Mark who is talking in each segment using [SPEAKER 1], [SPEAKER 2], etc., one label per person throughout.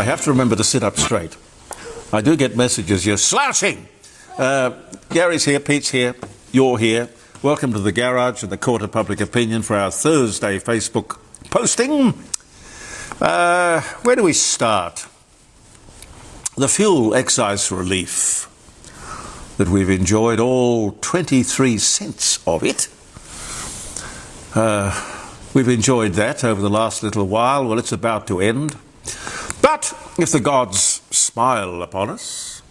[SPEAKER 1] have to remember to sit up straight. I do get messages, you're slouching. Gary's here, Pete's here, you're here. Welcome to the Garage and the Court of Public Opinion for our Thursday Facebook posting. Where do we start? The fuel excise relief that we've enjoyed, all 23 cents of it. We've enjoyed that over the last little while. Well, it's about to end. But if the gods smile upon us,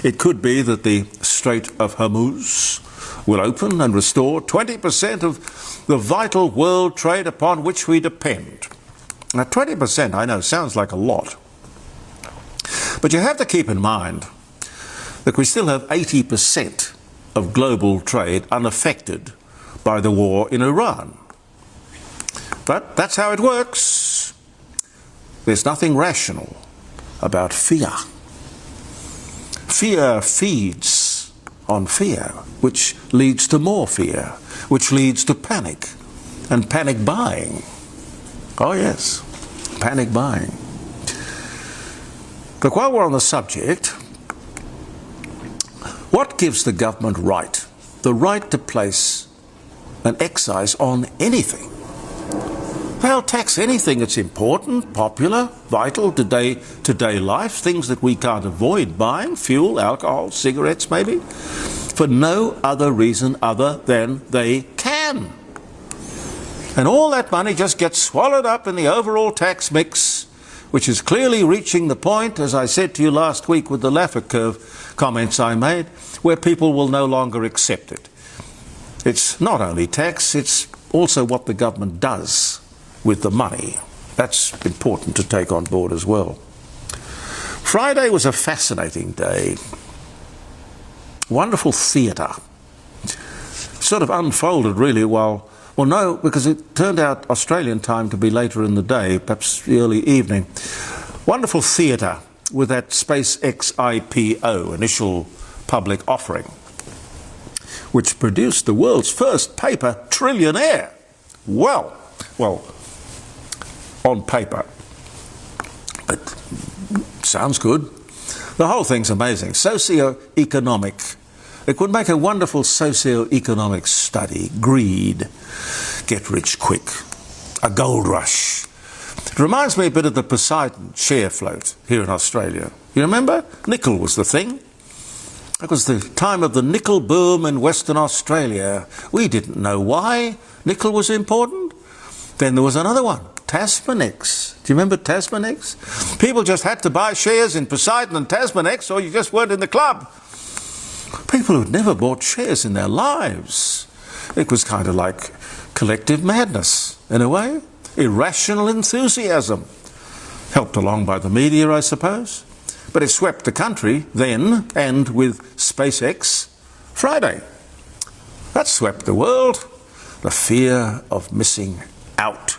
[SPEAKER 1] it could be that the Strait of Hormuz will open and restore 20% of the vital world trade upon which we depend. Now, 20%, I know, sounds like a lot. But you have to keep in mind that we still have 80% of global trade unaffected by the war in Iran. But that's how it works. There's nothing rational about fear. Fear feeds on fear, which leads to more fear, which leads to panic and panic buying. Oh yes, panic buying. Look, while we're on the subject, what gives the government the right to place an excise on anything? They'll tax anything that's important, popular, vital to day life, things that we can't avoid buying, fuel, alcohol, cigarettes maybe, for no other reason other than they can. And all that money just gets swallowed up in the overall tax mix, which is clearly reaching the point, as I said to you last week with the Laffer curve comments I made, where people will no longer accept it. It's not only tax, it's also what the government does with the money. That's important to take on board as well. Friday was a fascinating day. Wonderful theatre. Sort of unfolded really well, no, because it turned out Australian time to be later in the day, perhaps the early evening. Wonderful theatre with that SpaceX IPO, initial public offering, which produced the world's first paper trillionaire. Well, on paper. It sounds good. The whole thing's amazing. Socio-economic. It would make a wonderful socio-economic study. Greed. Get rich quick. A gold rush. It reminds me a bit of the Poseidon share float here in Australia. You remember? Nickel was the thing. It was the time of the nickel boom in Western Australia. We didn't know why nickel was important. Then there was another one. Tasmanex. Do you remember Tasmanex? People just had to buy shares in Poseidon and Tasmanex or you just weren't in the club. People who'd never bought shares in their lives. It was kind of like collective madness, in a way. Irrational enthusiasm. Helped along by the media, I suppose. But it swept the country then, and with SpaceX Friday. That swept the world. The fear of missing out.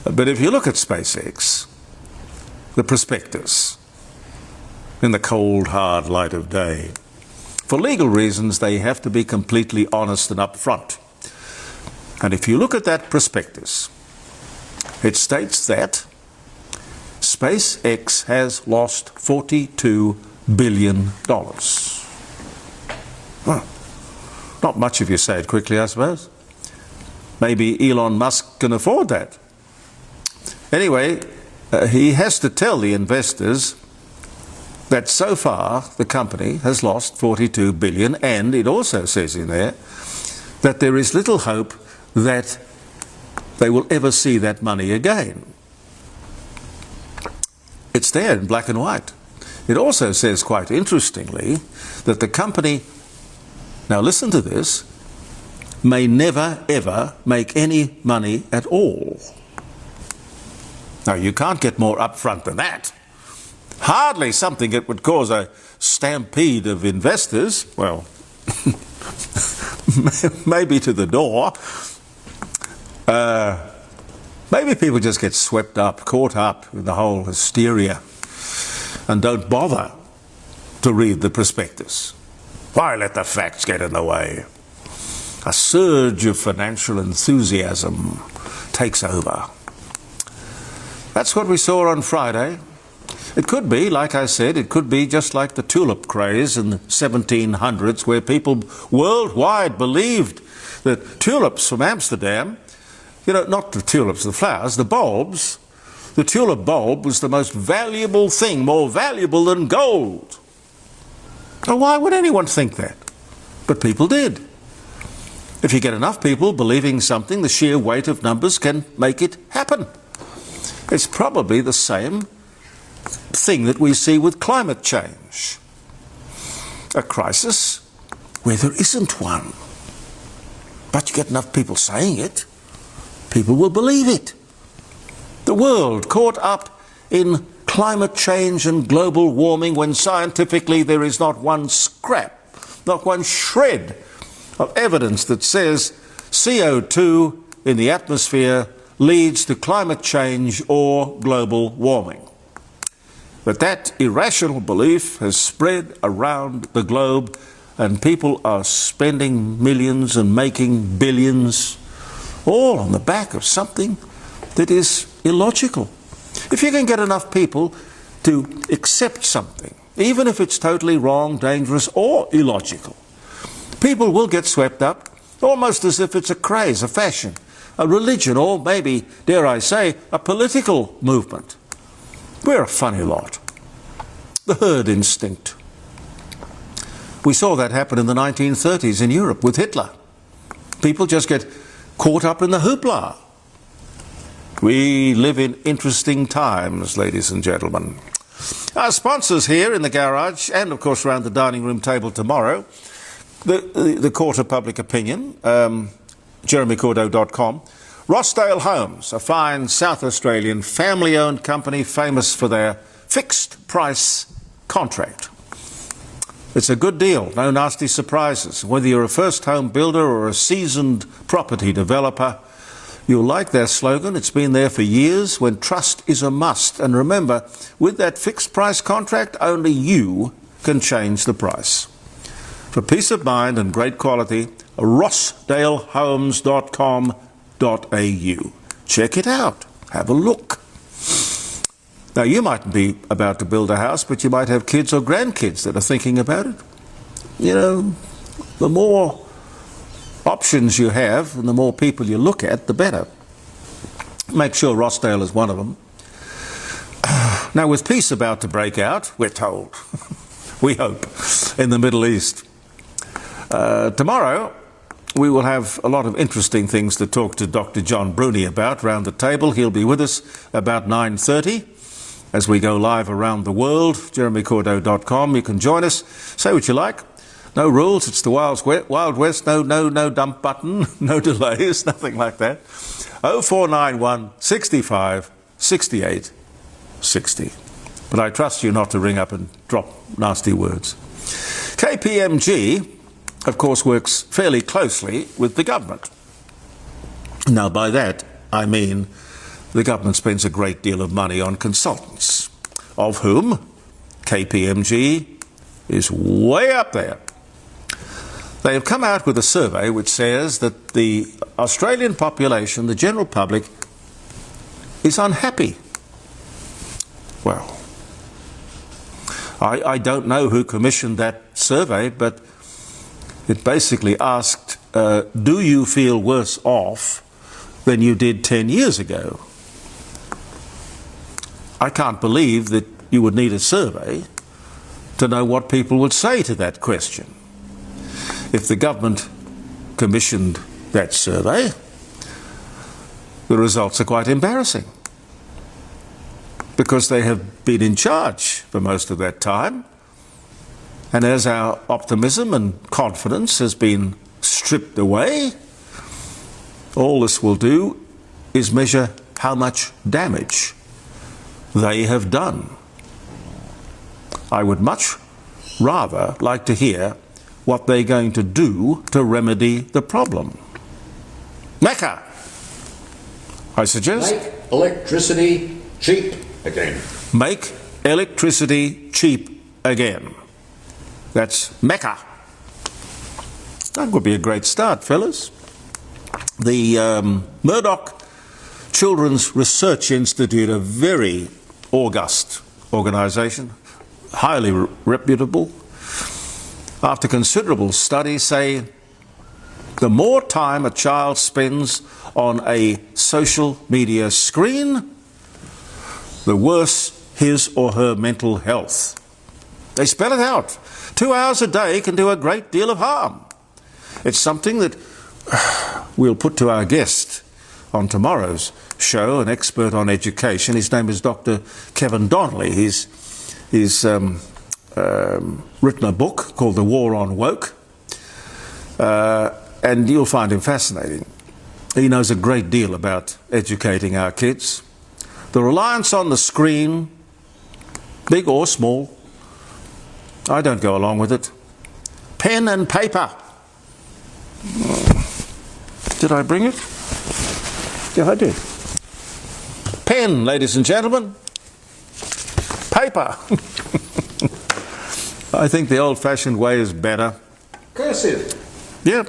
[SPEAKER 1] But if you look at SpaceX, the prospectus, in the cold, hard light of day, for legal reasons, they have to be completely honest and upfront. And if you look at that prospectus, it states that SpaceX has lost $42 billion. Well, not much if you say it quickly, I suppose. Maybe Elon Musk can afford that. Anyway, he has to tell the investors that so far the company has lost $42 billion, and it also says in there that there is little hope that they will ever see that money again. It's there in black and white. It also says, quite interestingly, that the company, now listen to this, may never ever make any money at all. Now, you can't get more upfront than that. Hardly something that would cause a stampede of investors. Well, maybe to the door. Maybe people just get swept up, caught up with the whole hysteria and don't bother to read the prospectus. Why let the facts get in the way? A surge of financial enthusiasm takes over. That's what we saw on Friday. It could be, like I said, it could be just like the tulip craze in the 1700s, where people worldwide believed that tulips from Amsterdam, not the tulips, the flowers, the bulbs, the tulip bulb was the most valuable thing, more valuable than gold. Now, why would anyone think that? But people did. If you get enough people believing something, the sheer weight of numbers can make it happen. It's probably the same thing that we see with climate change. A crisis where there isn't one. But you get enough people saying it, people will believe it. The world caught up in climate change and global warming when scientifically there is not one scrap, not one shred of evidence that says CO2 in the atmosphere leads to climate change or global warming. But that irrational belief has spread around the globe, and people are spending millions and making billions, all on the back of something that is illogical. If you can get enough people to accept something, even if it's totally wrong, dangerous, or illogical, people will get swept up, almost as if it's a craze, a fashion, a religion, or maybe, dare I say, a political movement. We're a funny lot. The herd instinct. We saw that happen in the 1930s in Europe with Hitler. People just get caught up in the hoopla. We live in interesting times, ladies and gentlemen. Our sponsors here in the garage, and of course around the dining room table tomorrow, the Court of Public Opinion, jeremycordeaux.com, Rossdale Homes, a fine South Australian family-owned company famous for their fixed price contract. It's a good deal, no nasty surprises. Whether you're a first home builder or a seasoned property developer, you'll like their slogan. It's been there for years, when trust is a must. And remember, with that fixed price contract, only you can change the price. For peace of mind and great quality, rossdalehomes.com.au. Check it out. Have a look. Now, you might be about to build a house, but you might have kids or grandkids that are thinking about it. The more options you have and the more people you look at, the better. Make sure Rossdale is one of them. Now, with peace about to break out, we're told, we hope, in the Middle East, tomorrow we will have a lot of interesting things to talk to Dr. John Bruni about round the table. He'll be with us about 9:30 as we go live around the world. jeremycordeaux.com. You can join us. Say what you like. No rules. It's the Wild West. No dump button. No delays. Nothing like that. 0491 65 68 60. But I trust you not to ring up and drop nasty words. KPMG, of course, works fairly closely with the government. Now, by that, I mean the government spends a great deal of money on consultants, of whom KPMG is way up there. They have come out with a survey which says that the Australian population, the general public, is unhappy. Well, I don't know who commissioned that survey, but it basically asked, do you feel worse off than you did 10 years ago? I can't believe that you would need a survey to know what people would say to that question. If the government commissioned that survey, the results are quite embarrassing, because they have been in charge for most of that time. And as our optimism and confidence has been stripped away, all this will do is measure how much damage they have done. I would much rather like to hear what they're going to do to remedy the problem. Mecca, I suggest.
[SPEAKER 2] Make electricity cheap again.
[SPEAKER 1] Make electricity cheap again. That's Mecca. That would be a great start, fellas. The Murdoch Children's Research Institute, a very august organisation, highly reputable, after considerable study, say the more time a child spends on a social media screen, the worse his or her mental health. They spell it out. 2 hours a day can do a great deal of harm. It's something that we'll put to our guest on tomorrow's show, an expert on education. His name is Dr. Kevin Donnelly. He's written a book called The War on Woke, and you'll find him fascinating. He knows a great deal about educating our kids. The reliance on the screen, big or small, I don't go along with it. Pen and paper. Did I bring it? Yeah, I did. Pen, ladies and gentlemen. Paper. I think the old-fashioned way is better.
[SPEAKER 2] Cursive.
[SPEAKER 1] Yep.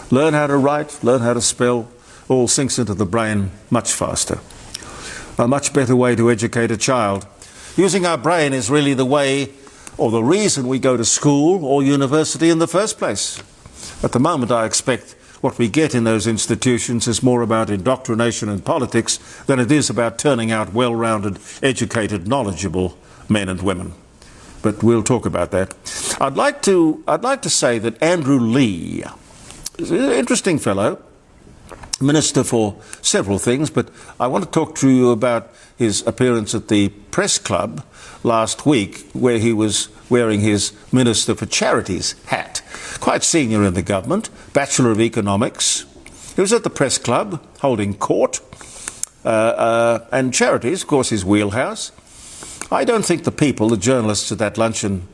[SPEAKER 1] Learn how to write, learn how to spell, all sinks into the brain much faster. A much better way to educate a child. Using our brain is really the way or the reason we go to school or university in the first place. At the moment, I expect what we get in those institutions is more about indoctrination and politics than it is about turning out well-rounded, educated, knowledgeable men and women. But we'll talk about that. I'd like to say that Andrew Leigh is an interesting fellow, minister for several things, but I want to talk to you about his appearance at the press club last week, where he was wearing his Minister for Charities hat. Quite senior in the government, Bachelor of Economics. He was at the press club holding court, and charities, of course, his wheelhouse. I don't think the journalists at that luncheon,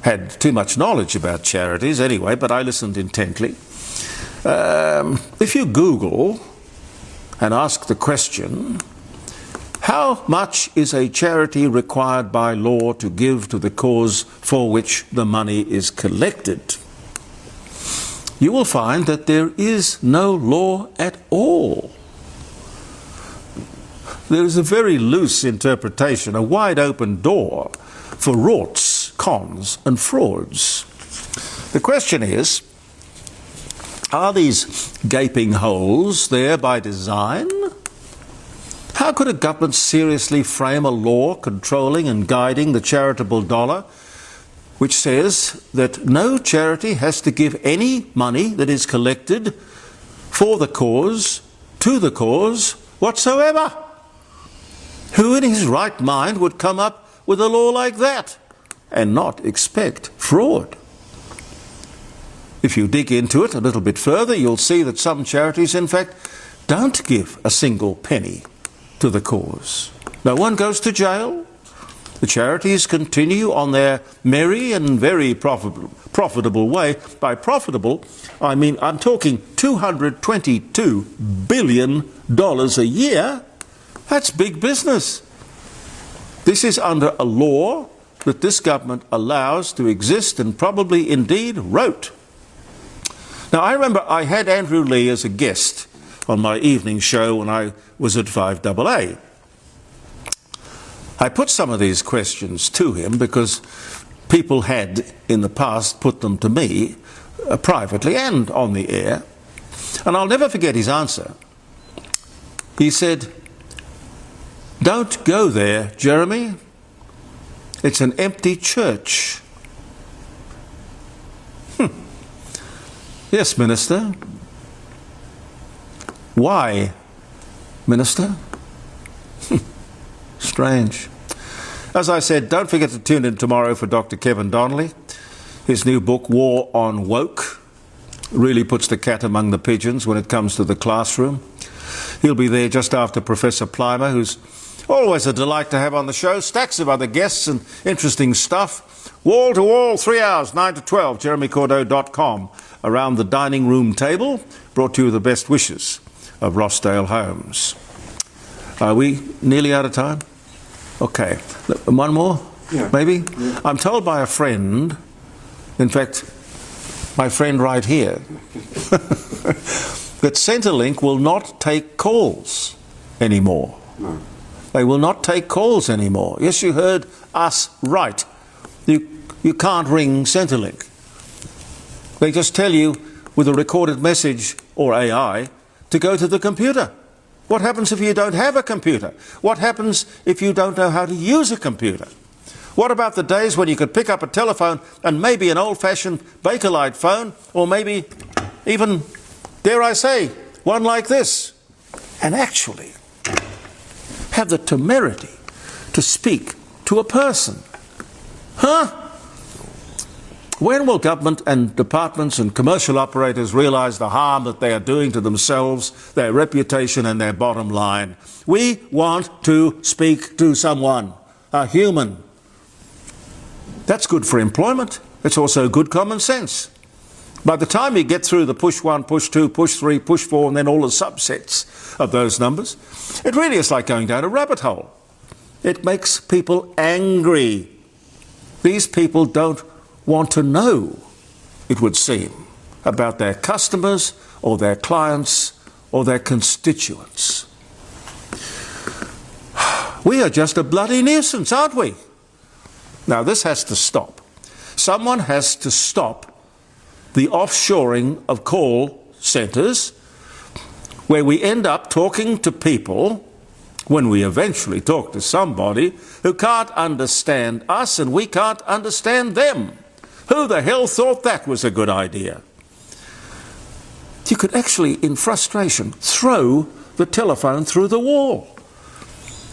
[SPEAKER 1] had too much knowledge about charities anyway, but I listened intently. If you Google and ask the question, how much is a charity required by law to give to the cause for which the money is collected? You will find that there is no law at all. There is a very loose interpretation, a wide open door for rorts, cons and frauds. The question is, are these gaping holes there by design? How could a government seriously frame a law controlling and guiding the charitable dollar which says that no charity has to give any money that is collected for the cause, to the cause whatsoever? Who in his right mind would come up with a law like that and not expect fraud? If you dig into it a little bit further, you'll see that some charities, in fact, don't give a single penny to the cause. No one goes to jail. The charities continue on their merry and very profitable way. By profitable, I mean I'm talking $222 billion a year. That's big business. This is under a law that this government allows to exist and probably indeed wrote. Now, I remember I had Andrew Leigh as a guest on my evening show when I was at 5AA. I put some of these questions to him because people had in the past put them to me privately and on the air, and I'll never forget his answer. He said, "Don't go there, Jeremy. It's an empty church." Yes, Minister. Why, Minister? Strange. As I said, don't forget to tune in tomorrow for Dr. Kevin Donnelly. His new book, War on Woke, really puts the cat among the pigeons when it comes to the classroom. He'll be there just after Professor Plimer, who's always a delight to have on the show. Stacks of other guests and interesting stuff. Wall to wall, 3 hours, 9 to 12, jeremycordeaux.com. Around the dining room table, brought to you with the best wishes of Rossdale Homes. Are we nearly out of time? Okay. One more?
[SPEAKER 2] Yeah.
[SPEAKER 1] Maybe?
[SPEAKER 2] Yeah.
[SPEAKER 1] I'm told by a friend, in fact, my friend right here, that Centrelink will not take calls anymore.
[SPEAKER 2] No.
[SPEAKER 1] They will not take calls anymore. Yes, you heard us right. You can't ring Centrelink. They just tell you with a recorded message or AI to go to the computer. What happens if you don't have a computer? What happens if you don't know how to use a computer? What about the days when you could pick up a telephone and maybe an old-fashioned Bakelite phone, or maybe even, dare I say, one like this, and actually have the temerity to speak to a person? Huh? When will government and departments and commercial operators realize the harm that they are doing to themselves, their reputation and their bottom line? We want to speak to someone, a human. That's good for employment. It's also good common sense. By the time you get through the push 1, push 2, push 3, push 4, and then all the subsets of those numbers, it really is like going down a rabbit hole. It makes people angry. These people don't want to know, it would seem, about their customers or their clients or their constituents. We are just a bloody nuisance, aren't we? Now, this has to stop. Someone has to stop the offshoring of call centres, where we end up talking to people, when we eventually talk to somebody, who can't understand us and we can't understand them. Who the hell thought that was a good idea? You could actually, in frustration, throw the telephone through the wall.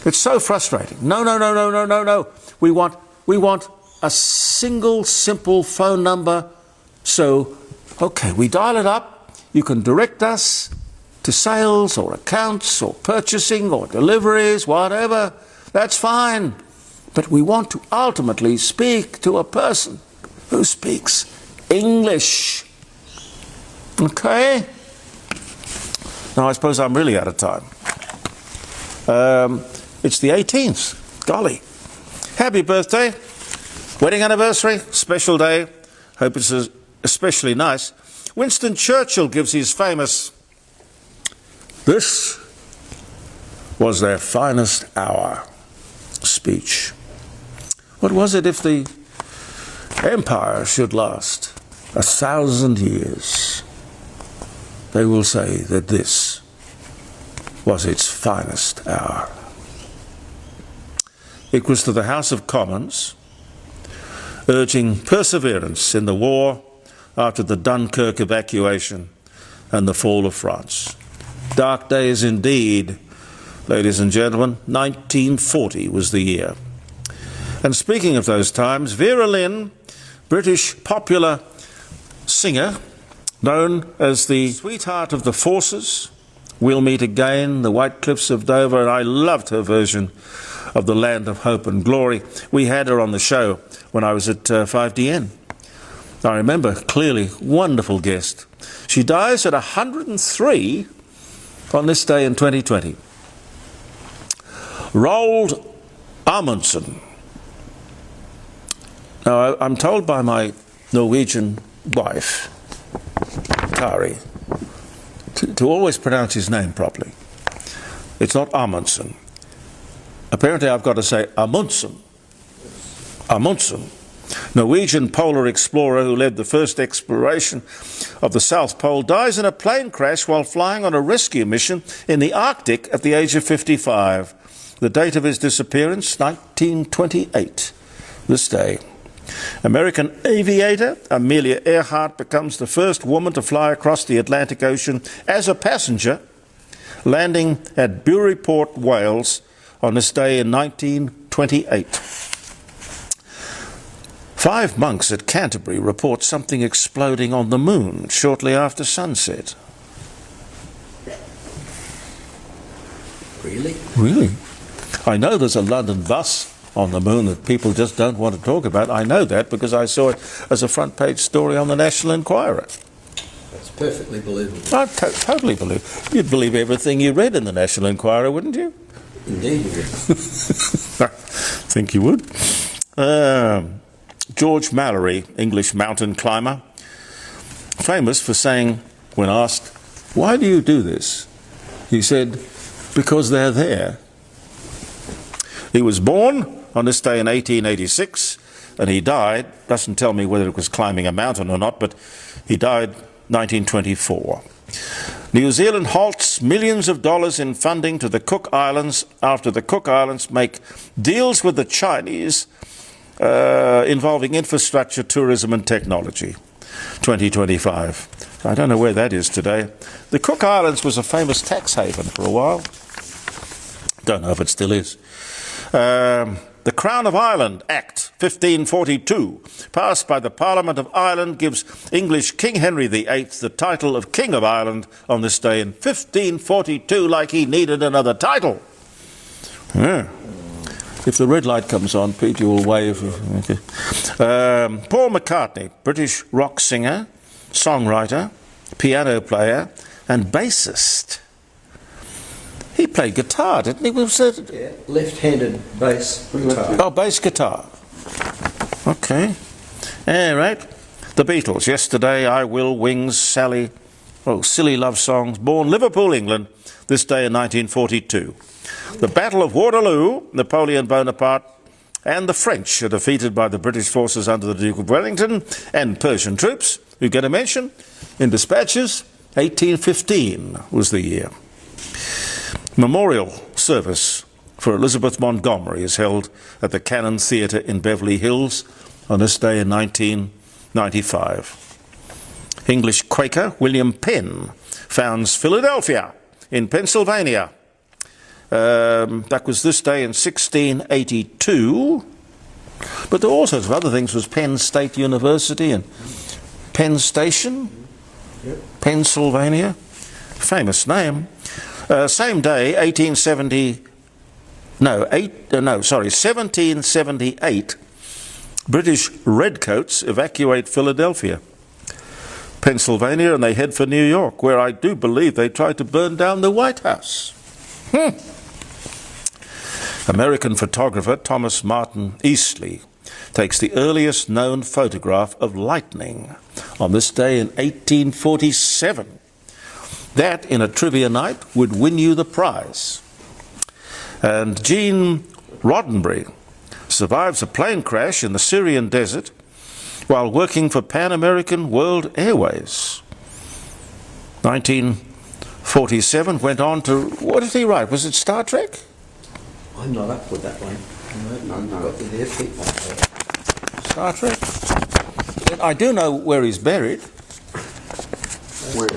[SPEAKER 1] It's so frustrating. No, no, no, no, no, no, no. We want a single, simple phone number. So, okay, we dial it up. You can direct us to sales or accounts or purchasing or deliveries, whatever. That's fine. But we want to ultimately speak to a person who speaks English. Okay? Now, I suppose I'm really out of time. It's the 18th. Golly. Happy birthday. Wedding anniversary. Special day. Hope it's especially nice. Winston Churchill gives his famous, "This was their finest hour" speech. What was it? If the empire should last 1,000 years, they will say that this was its finest hour. It was to the House of Commons, urging perseverance in the war after the Dunkirk evacuation and the fall of France. Dark days indeed, ladies and gentlemen. 1940 was the year. And speaking of those times, Vera Lynn, British popular singer, known as the sweetheart of the forces, We'll Meet Again, The White Cliffs of Dover, and I loved her version of The Land of Hope and Glory. We had her on the show when I was at 5DN. I remember clearly, wonderful guest. She dies at 103 on this day in 2020. Roald Amundsen. Now, I'm told by my Norwegian wife, Kari, to always pronounce his name properly. It's not Amundsen. Apparently I've got to say Amundsen. Amundsen. Norwegian polar explorer who led the first exploration of the South Pole, dies in a plane crash while flying on a rescue mission in the Arctic at the age of 55. The date of his disappearance, 1928, this day. American aviator Amelia Earhart becomes the first woman to fly across the Atlantic Ocean as a passenger, landing at Buryport, Wales, on this day in 1928. 5 monks at Canterbury report something exploding on the moon shortly after sunset.
[SPEAKER 2] Really?
[SPEAKER 1] Really? I know there's a London bus on the moon that people just don't want to talk about. I know that because I saw it as a front page story on the National Enquirer.
[SPEAKER 2] That's perfectly believable.
[SPEAKER 1] I totally believe. You'd believe everything you read in the National Enquirer, wouldn't you?
[SPEAKER 2] Indeed you would.
[SPEAKER 1] I think you would. George Mallory, English mountain climber, famous for saying, when asked, "Why do you do this?" he said, because they're there. He was born on this day in 1886, and he died, doesn't tell me whether it was climbing a mountain or not, but he died 1924. New Zealand halts millions of dollars in funding to the Cook Islands after the Cook Islands make deals with the Chinese involving infrastructure, tourism and technology. 2025. I don't know where that is today. The Cook Islands was a famous tax haven for a while. Don't know if it still is. The Crown of Ireland Act 1542, passed by the Parliament of Ireland, gives English King Henry VIII the title of King of Ireland on this day in 1542, like he needed another title. Yeah. If the red light comes on, Pete, you will wave. Okay. Paul McCartney, British rock singer, songwriter, piano player, and bassist. He played guitar, didn't he?
[SPEAKER 2] Yeah, left-handed bass guitar.
[SPEAKER 1] Oh, bass guitar. Okay. All right. The Beatles, Yesterday, I Will, Wings, Sally. Oh, silly love songs. Born Liverpool, England, this day in 1942. The Battle of Waterloo, Napoleon Bonaparte and the French are defeated by the British forces under the Duke of Wellington and Persian troops, who get a mention in dispatches. 1815 was the year. Memorial service for Elizabeth Montgomery is held at the Cannon Theatre in Beverly Hills on this day in 1995. English Quaker William Penn founds Philadelphia in Pennsylvania. That was this day in 1682. But there were all sorts of other things. There was Penn State University and Penn Station, Pennsylvania. Famous name. Same day, 1778, British redcoats evacuate Philadelphia, Pennsylvania, and they head for New York, where I do believe they tried to burn down the White House. American photographer Thomas Martin Eastley takes the earliest known photograph of lightning on this day in 1847. That, in a trivia night, would win you the prize. And Gene Roddenberry survives a plane crash in the Syrian desert while working for Pan American World Airways. 1947, went on to, what did he write? Was it Star Trek?
[SPEAKER 2] I'm not up with that one. No. Got the there feet like that.
[SPEAKER 1] Star Trek? I do know where he's buried.
[SPEAKER 2] Where?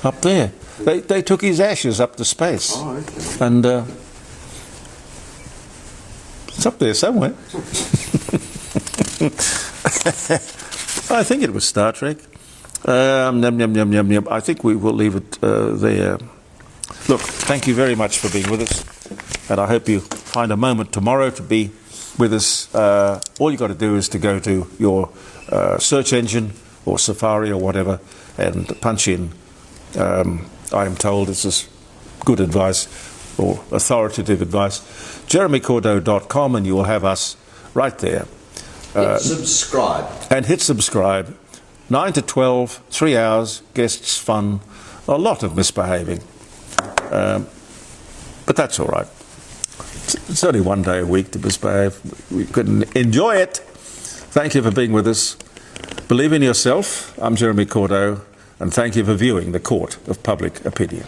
[SPEAKER 1] Up there. They took his ashes up to space.
[SPEAKER 2] Oh, okay.
[SPEAKER 1] And it's up there somewhere. I think it was Star Trek. I think we will leave it there. Look, thank you very much for being with us. And I hope you find a moment tomorrow to be with us. All you've got to do is to go to your search engine or Safari or whatever and punch in I am told this is good advice or authoritative advice, jeremycordeaux.com, and you will have us right there.
[SPEAKER 2] Hit subscribe.
[SPEAKER 1] And hit subscribe. 9 to 12, 3 hours, guests, fun, a lot of misbehaving. But that's all right. It's only one day a week to misbehave. We couldn't enjoy it. Thank you for being with us. Believe in yourself. I'm Jeremy Cordeaux. And thank you for viewing the Court of Public Opinion.